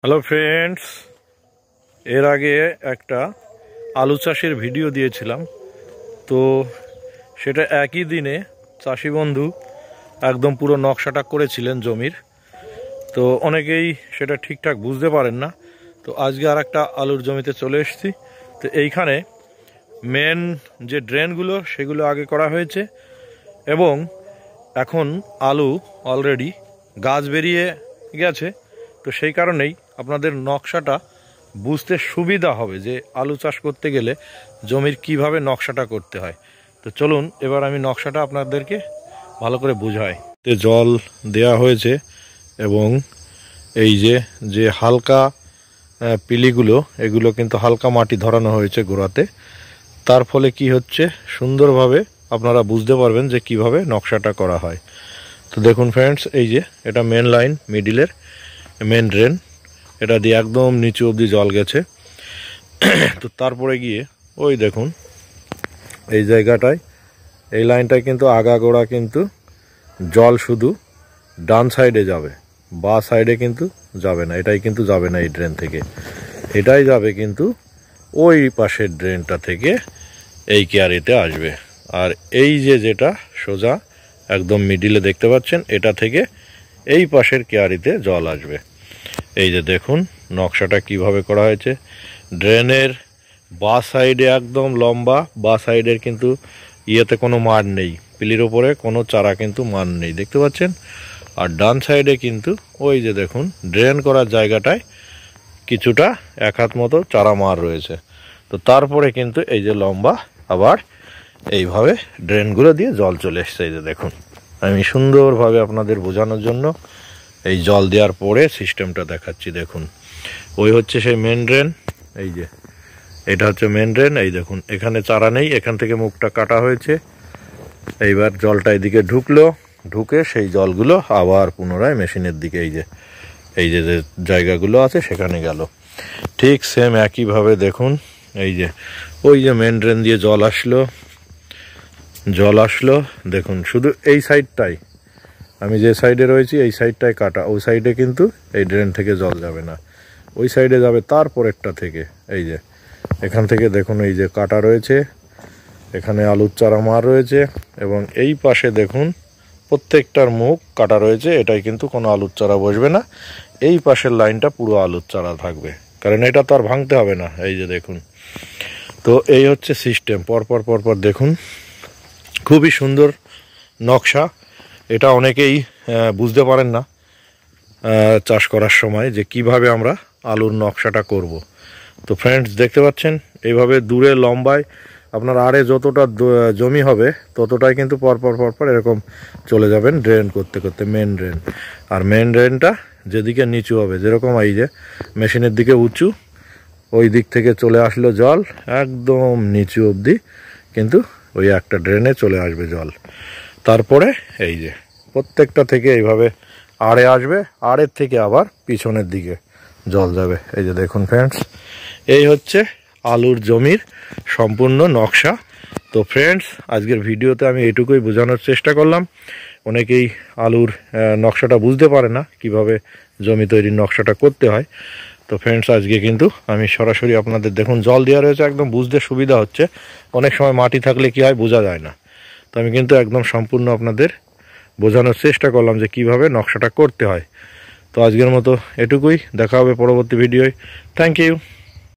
Hello friends, এর আগে একটা আলু চাষের ভিডিও দিয়েছিলাম। তো সেটা একই দিনে চাষি বন্ধু একদম পুরো নকশাটা করেছিলেন জমির। তো অনেকেই সেটা ঠিকঠাক বুঝতে পারেন না। তো আজকে আর একটা আলুর জমিতে চলে এসেছি। তো এইখানে মেন যে ড্রেনগুলো সেগুলো আগে করা হয়েছে এবং এখন আলু অলরেডি গাছ বেরিয়ে গেছে। তো সেই কারণেই আপনাদের নকশাটা বুঝতে সুবিধা হবে যে আলু চাষ করতে গেলে জমির কিভাবে নকশাটা করতে হয়। তো চলুন এবার আমি নকশাটা আপনাদেরকে ভালো করে বুঝাই। জল দেয়া হয়েছে এবং এই যে হালকা পিলিগুলো, এগুলো কিন্তু হালকা মাটি ধরানো হয়েছে গোড়াতে। তার ফলে কি হচ্ছে, সুন্দরভাবে আপনারা বুঝতে পারবেন যে কিভাবে নকশাটা করা হয়। তো দেখুন ফ্রেন্ডস, এই যে এটা মেন লাইন, মিডিলের মেন ড্রেন, এটা দিয়ে একদম নিচু অবধি জল গেছে। তো তারপরে গিয়ে ওই দেখুন এই জায়গাটায়, এই লাইনটায় কিন্তু আগাগোড়া কিন্তু জল শুধু ডান সাইডে যাবে, বা সাইডে কিন্তু যাবে না। এটাই কিন্তু যাবে না এই ড্রেন থেকে, এটাই যাবে কিন্তু ওই পাশের ড্রেনটা থেকে এই কিয়ারিতে আসবে। আর এই যেটা সোজা একদম মিডিলে দেখতে পাচ্ছেন, এটা থেকে এই পাশের কিয়ারিতে জল আসবে। এই যে দেখুন নকশাটা কিভাবে করা হয়েছে। ড্রেনের বা সাইডে একদম লম্বা, বা সাইডের কিন্তু ইয়েতে কোনো মার নেই, পিলির ওপরে কোনো চারা কিন্তু মার নেই, দেখতে পাচ্ছেন। আর ডান সাইডে কিন্তু ওই যে দেখুন ড্রেন করার জায়গাটায় কিছুটা এক হাত মতো চারা মার রয়েছে। তো তারপরে কিন্তু এই যে লম্বা আবার এইভাবে ড্রেনগুলো দিয়ে জল চলে এসছে। এই যে দেখুন, আমি সুন্দরভাবে আপনাদের বোঝানোর জন্য এই জল দেওয়ার পরে সিস্টেমটা দেখাচ্ছি। দেখুন ওই হচ্ছে সেই মেন ড্রেন, এই যে এটা হচ্ছে মেন ড্রেন। এই দেখুন এখানে চারা নেই, এখান থেকে মুখটা কাটা হয়েছে। এইবার জলটা এদিকে ঢুকলো, ঢুকে সেই জলগুলো আবার পুনরায় মেশিনের দিকে এই যে জায়গাগুলো আছে সেখানে গেল। ঠিক সেম একইভাবে দেখুন এই যে ওই যে মেন ড্রেন দিয়ে জল আসলো দেখুন, শুধু এই সাইডটাই, আমি যে সাইডে রয়েছি এই সাইডটাই কাটা, ওই সাইডে কিন্তু এই ড্রেন থেকে জল যাবে না, ওই সাইডে যাবে তারপরেরটা থেকে। এই যে এখান থেকে দেখুন এই যে কাটা রয়েছে, এখানে আলুর চারা মার রয়েছে এবং এই পাশে দেখুন প্রত্যেকটার মুখ কাটা রয়েছে। এটাই কিন্তু কোনো আলুর চারা বসবে না, এই পাশের লাইনটা পুরো আলুর চারা থাকবে, কারণ এটা তো আর ভাঙতে হবে না। এই যে দেখুন, তো এই হচ্ছে সিস্টেম। পরপর দেখুন, খুবই সুন্দর নকশা। এটা অনেকেই বুঝতে পারেন না চাষ করার সময় যে কিভাবে আমরা আলুর নকশাটা করব। তো ফ্রেন্ডস দেখতে পাচ্ছেন এইভাবে দূরে লম্বায় আপনার আরে যতটা জমি হবে ততটাই কিন্তু পরপর এরকম চলে যাবেন ড্রেন করতে করতে মেন ড্রেন। আর মেন ড্রেনটা যেদিকে নিচু হবে, যেরকম এই যে মেশিনের দিকে উঁচু, ওই দিক থেকে চলে আসলো জল একদম নিচু অবধি, কিন্তু ওই একটা ড্রেনে চলে আসবে জল। তারপরে এই যে প্রত্যেকটা থেকে এইভাবে আড়ে আসবে, আড়ের থেকে আবার পিছনের দিকে জল যাবে। এই যে দেখুন ফ্রেন্ডস, এই হচ্ছে আলুর জমির সম্পূর্ণ নকশা। তো ফ্রেন্ডস, আজকের ভিডিওতে আমি এটুকুই বোঝানোর চেষ্টা করলাম। অনেকেই আলুর নকশাটা বুঝতে পারে না কিভাবে জমি তৈরির নকশাটা করতে হয়। তো ফ্রেন্ডস, আজকে কিন্তু আমি সরাসরি আপনাদের দেখুন জল দেওয়া রয়েছে, একদম বুঝতে সুবিধা হচ্ছে। অনেক সময় মাটি থাকলে কি হয় বোঝা যায় না, তো আমি কিন্তু একদম সম্পূর্ণ আপনাদের বোঝানোর চেষ্টা করলাম যে কিভাবে নকশাটা করতে হয়। তো আজকের মতো এটুকুই, দেখা হবে পরবর্তী ভিডিওয়। Thank you.